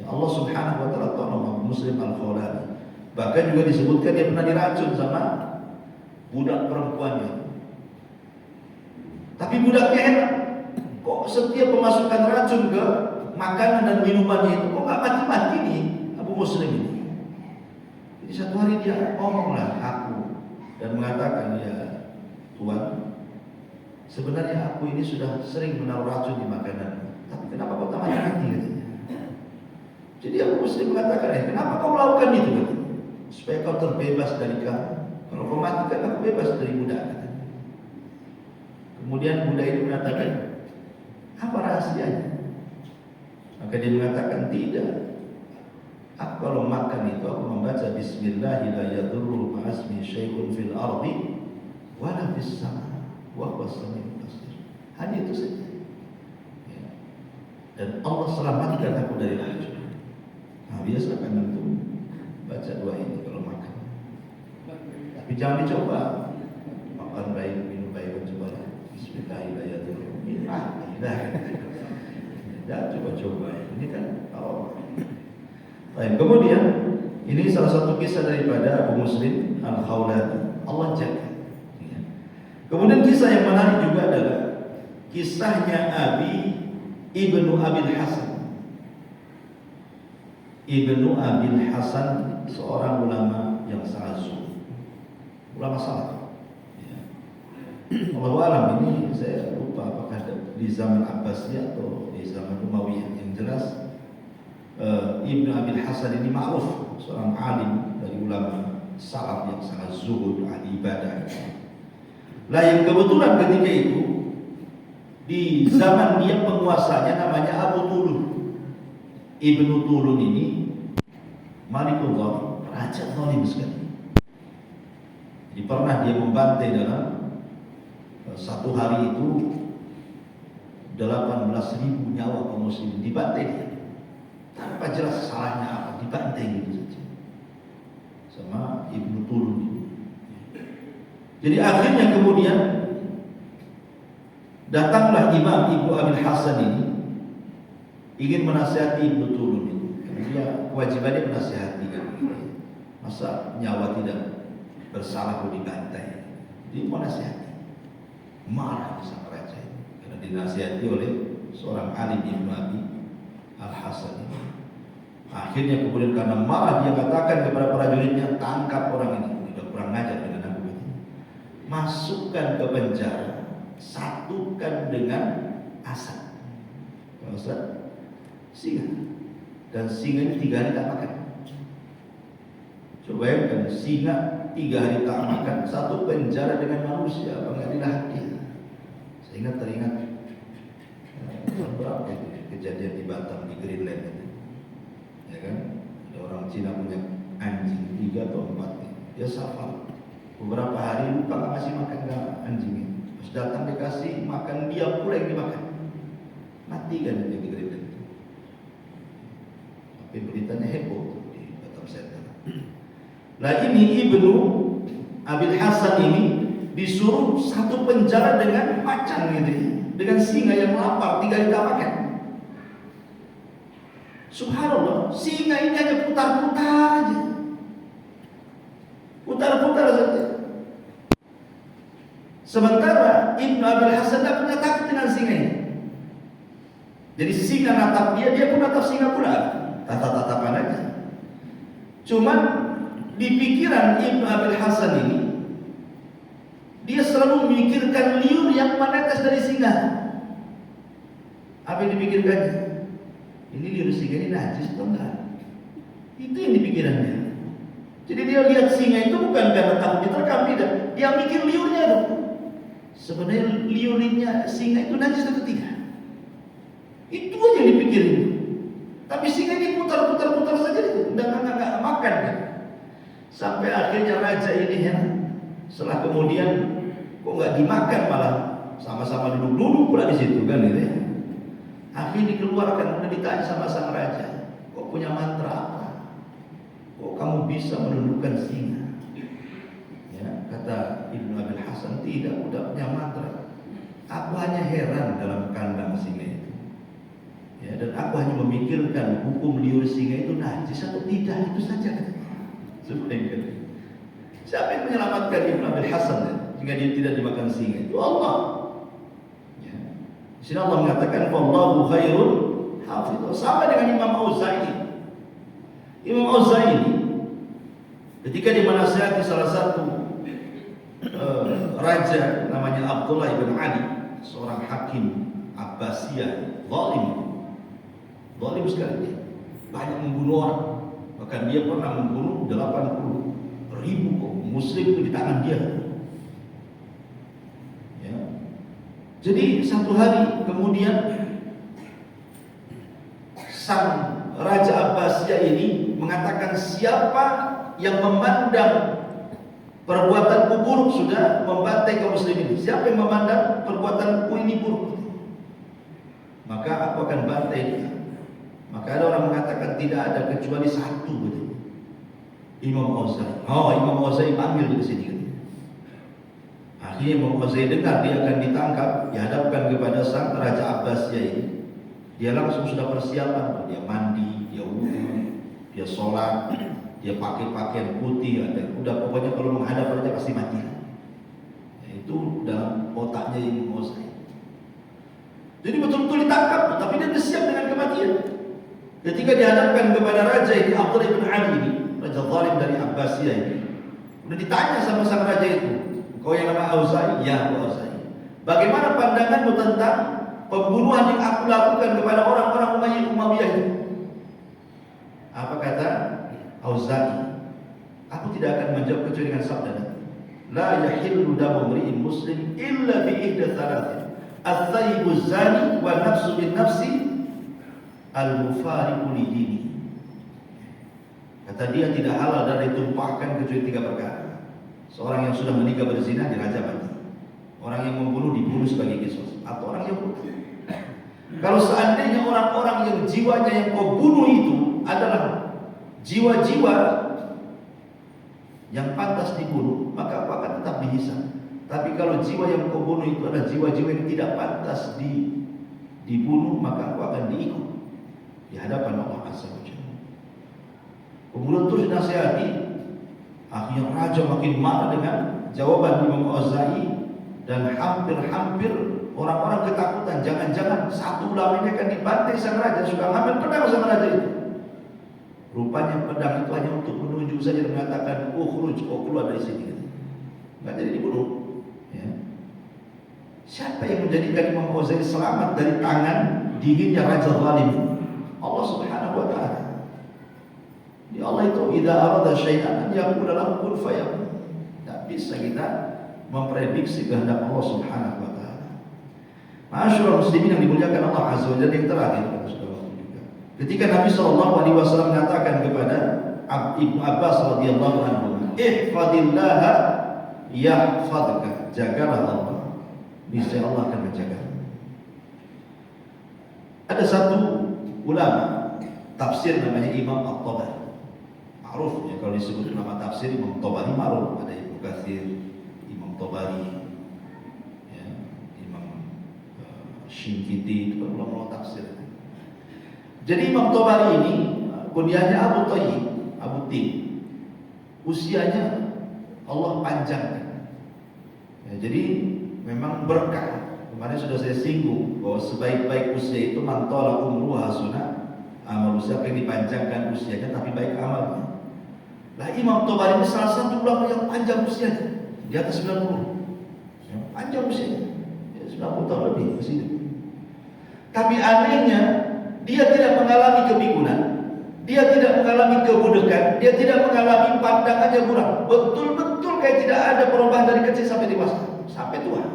Allah Subhanahu wa ta'ala tolong Abu Muslim Al-Khawlani. Bahkan juga disebutkan dia pernah diracun sama budak perempuannya. Tapi budaknya enak. Kok setiap pemasukan racun ke makanan dan minumannya itu kok gak mati-mati nih Abu Muslim ini. Jadi satu hari dia ngomonglah aku dan mengatakan, ya Tuhan, sebenarnya aku ini sudah sering menaruh racun di makanan, tapi kenapa kau tak mati-mati, katanya. Jadi Abu Muslim mengatakan, kenapa kau melakukan itu, katanya? Supaya kau terbebas dari kamu. Kalau kau mati kan aku bebas dari budak, katanya. Kemudian budak itu mengatakan, apa rahasianya? Maka dia mengatakan, tidak. Aku kalau makan itu aku membaca Bismillah la yadurru ma'asmi syai'un fil ardi wala fis sama wa huwa samiul basir. Hanya itu saja. Ya. Dan Allah selamatkan aku dari racun. Nah, biasa kan itu baca doa ini kalau makan. Tapi jangan dicoba. Makan baik, minum baik, cobalah. Bismillah la yadurru jangan coba-coba. Ini kan Allah. Baik, kemudian ini salah satu kisah daripada Abu Muslim Al-Khawlani. Allah jaga. Kemudian kisah yang menarik juga adalah kisahnya Ibnu Abil Hasan. Ibnu Abil Hasan seorang ulama yang sangat zuhud, ulama salaf. Allahu a'lam, ini saya lupa apakah di zaman Abbasiyah atau di zaman Umayyah. Yang jelas Ibnu Abil Hasan ini ma'ruf, seorang alim dari ulama salaf yang sangat zuhud, ahli ibadah. Lah yang kebetulan ketika itu di zaman dia penguasanya namanya Abu Tulun. Ibnu Tulun ini Malikul Zalim, raja zalim sekali. Jadi pernah dia membantai dalam satu hari itu 18.000 nyawa kaum muslimin, dibantai dia tanpa jelas salahnya apa, dibantai gitu saja sama Ibnu Tulun ini. Jadi akhirnya kemudian datanglah Imam Ibnu Abil Hasan ini ingin menasihati Ibnu Tulun ini. Karena dia kewajibannya menasihati kan. Masa nyawa tidak bersalah kok dibantai. Dia mau nasihati. Marah sama raja ini karena dinasihati oleh seorang alim Ibnu Abi Al-Hasan ini. Akhirnya kemudian karena marah dia katakan kepada prajuritnya, tangkap orang ini. Udah kurang ngajar dengan aku ini. Masukkan ke penjara, satukan dengan asap. Asap singa, dan singa ini 3 hari tak makan. Coba bayangkan, singa 3 hari tak makan, satu penjara dengan manusia, pengadilan dia. Sehingga teringat berapa kejadian di Batam, di Greenland itu, ya kan? Ada orang Cina punya anjing 3 atau 4, dia safar beberapa hari lupa nggak kasih makan ke anjing ini. Terus datang dikasih makan, dia pula yang dimakan, mati kan dia di Greenland. Tapi beritanya heboh di Batam Center. Nah ini Ibnu Abil Hasan ini disuruh satu penjara dengan macan gitu, dengan singa yang lapar 3 hari tak makan. Subhanallah, singa ini hanya putar-putar aja, putar-putar saja. Sementara Ibnu Abil Hasan tidak punya takut dengan singa ini. Jadi singa natap dia, dia pun natap singa pula, tatap-tatapan aja. Cuman di pikiran Ibnu Abil Hasan ini, dia selalu memikirkan liur yang menetes dari singa. Apa yang dipikirkannya? Ini liur singa ini najis atau enggak? Itu yang dipikirannya. Jadi dia lihat singa itu bukan karena takut diterkam, tidak. Dia mikir liurnya itu. Sebenarnya liurnya singa itu najis atau tidak? Itu aja yang dipikirin. Tapi singa ini putar-putar saja, enggak makan kan? Sampai akhirnya raja ini ya, setelah kemudian kok nggak dimakan, malah sama-sama duduk-duduk pula di situ kan gitu ya. Akhirnya dikeluarkan, udah ditanya sama sang raja, kok punya mantra apa? Kok kamu bisa menundukkan singa? Ya, kata Ibnu Abil Hasan, tidak, udah punya mantra. Aku hanya heran dalam kandang singa itu. Ya, dan aku hanya memikirkan hukum liur singa itu najis atau tidak, itu saja. Siapa yang menyelamatkan Ibnu Abil Hasan sehingga dia tidak dimakan singa? Itu Allah. Ya. Di sini Allah mengatakan, "Wallahu khairul hafidh." Sama dengan Imam Auza'i. Imam Auza'i ketika dimanasihati salah satu raja namanya Abdullah ibn Ali, seorang hakim Abbasiyah, zalim sekali, banyak membunuh orang. Bahkan dia pernah membunuh 80.000 muslim itu di tangan dia. Ya. Jadi satu hari kemudian sang Raja Abbasiyah ini mengatakan, siapa yang memandang perbuatanku buruk sudah membantai kaum muslimin. Siapa yang memandang perbuatanku ini buruk, maka aku akan bantai dia. Maka ada orang mengatakan tidak ada kecuali satu gitu. Imam Auza'i. Oh, Imam Auza'i panggil ke sini. Akhirnya Imam Auza'i dengar dia akan ditangkap, dihadapkan kepada sang Raja Abbasiyah ini. Dia langsung sudah persiapan, dia mandi, dia wudu, dia sholat, dia pakai pakaian putih, udah pokoknya kalau menghadap raja pasti mati. Itu dalam otaknya Imam Auza'i. Jadi betul-betul ditangkap, tapi dia siap dengan kematian. Ketika dihadapkan kepada raja ini, Abdullah bin Ali ini, raja zalim dari Abbasiyah ini, udah ditanya sama sang raja itu, kau yang nama Auza'i? Ya, aku Auza'i. Bagaimana pandanganmu tentang pembunuhan yang aku lakukan kepada orang-orang Umayyah itu? Apa kata Auza'i? Aku tidak akan menjawab kecuali dengan sabda Nabi. La yahillu damu mri'in muslim illa bi ihda thalathin. Al-thayyibu zani wa nafsu bin nafsi al-mufariqu lidini. Kata dia, tidak halal dan ditumpahkan kecuali 3 perkara. Seorang yang sudah menikah berzina dirajam mati. Orang yang membunuh dibunuh sebagai kisos, atau orang yang bunuh. Kalau seandainya orang-orang yang jiwanya yang kau bunuh itu adalah jiwa-jiwa yang pantas dibunuh, maka aku akan tetap dihisab. Tapi kalau jiwa yang kau bunuh itu adalah jiwa-jiwa yang tidak pantas dibunuh, maka aku akan diikut di hadapan Allah Azza wa Jalla. Kemudian terus dinasihati. Akhirnya raja makin marah dengan jawaban Imam Auza'i, dan hampir-hampir orang-orang ketakutan, jangan-jangan satu ulama ini akan dibantai sang raja. Sudah ngambil pedang sang raja itu. Rupanya pedang itu hanya untuk menunjuk saja dan mengatakan, ukhruj, kau keluar dari sini. Enggak jadi dibunuh. Ya. Siapa yang menjadikan Imam Auza'i selamat dari tangan dinginnya raja zalim? Allah Subhanahu wa taala. Ya Allah itu idza arada syai'an yaqulu lahu kun fayakun. Tak bisa kita memprediksi kehendak Allah Subhanahu wa taala. Ma'asyiral muslimin yang dimuliakan Allah Azza wa Jalla, yang terakhir ketika Nabi sallallahu alaihi wasallam mengatakan kepada Ibnu Abbas radhiyallahu anhu, "Ihfadillaha yahfadka." Jagalah Allah, niscaya Allah akan menjaga. Ada satu ulama tafsir namanya Imam At-Tabari. Ma'ruf ya, kalau disebut nama tafsir Imam Tabari ma'ruf. Ada Ibnu Katsir, Imam Tabari, ya, Imam Shinkiti, itu kan ulama tafsir. Jadi Imam Tabari ini kunyahnya Abu Thayyib, Abu Tin. Usianya Allah panjangkan. Ya, jadi memang berkah. Kemarin sudah saya singgung bahwa sebaik-baik usia itu mantola umruh hasunah amal, siapa yang dipanjangkan usianya tapi baik amalnya. Nah, Imam Tabari ini salah satu ulama yang panjang usianya, di atas 90. Ya, panjang usianya, ya, 90 tahun lebih masih hidup. Tapi anehnya, dia tidak mengalami kebingungan, dia tidak mengalami kebudekan, dia tidak mengalami pandangannya buram. Betul-betul kayak tidak ada perubahan dari kecil sampai dewasa, sampai tua.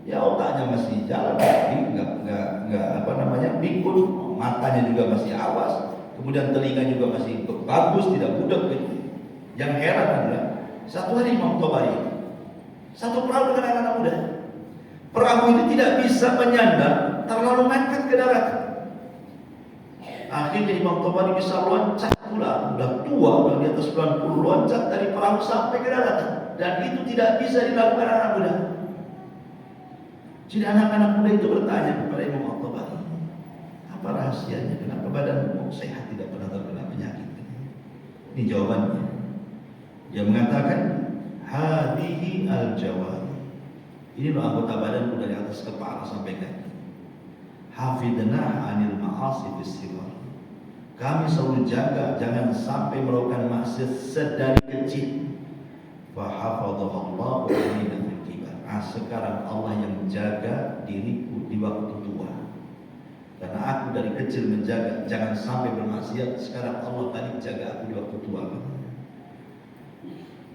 Ya, otaknya masih jalan, enggak pikun, matanya juga masih awas, kemudian telinga juga masih bagus, tidak budak. Yang heran adalah satu hari Imam Tabari satu perahu dengan anak-anak muda. Perahu ini tidak bisa menyandar, terlalu mepet ke darat. Akhirnya Imam Tabari bisa loncat pula, udah tua, udah di atas 90, loncat dari perahu sampai ke darat, dan itu tidak bisa dilakukan anak muda. Jadi anak-anak muda itu bertanya kepada Imam At-Tabari, apa rahasianya? Kenapa badanmu sehat, tidak pernah terkena penyakit? Ini jawabannya. Dia mengatakan, hadihi al-jawari. Ini loh anggota badanku dari atas kepala sampai kaki. Hafidnah anil ma'asi fis-sighar. Kami selalu jaga jangan sampai melakukan maksiat sedari kecil. Fa hafadhahu alaina fil kibar. Sekarang Allah yang menjaga diriku di waktu tua. Karena aku dari kecil menjaga jangan sampai bermaksiat, sekarang Allah balik jaga aku di waktu tua.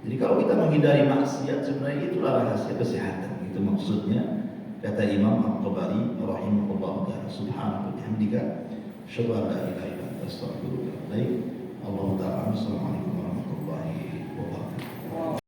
Jadi kalau kita menghindari maksiat, sebenarnya itulah rahasia kesehatan. Itu maksudnya kata Imam At-Tabari rahimahullah ta'ala. Subhanahu wa bihamdika asyhadu an la ilaha illa anta astaghfiruka wa atubu ilaik. Allahu ta'ala. Assalamualaikum warahmatullahi wabarakatuh.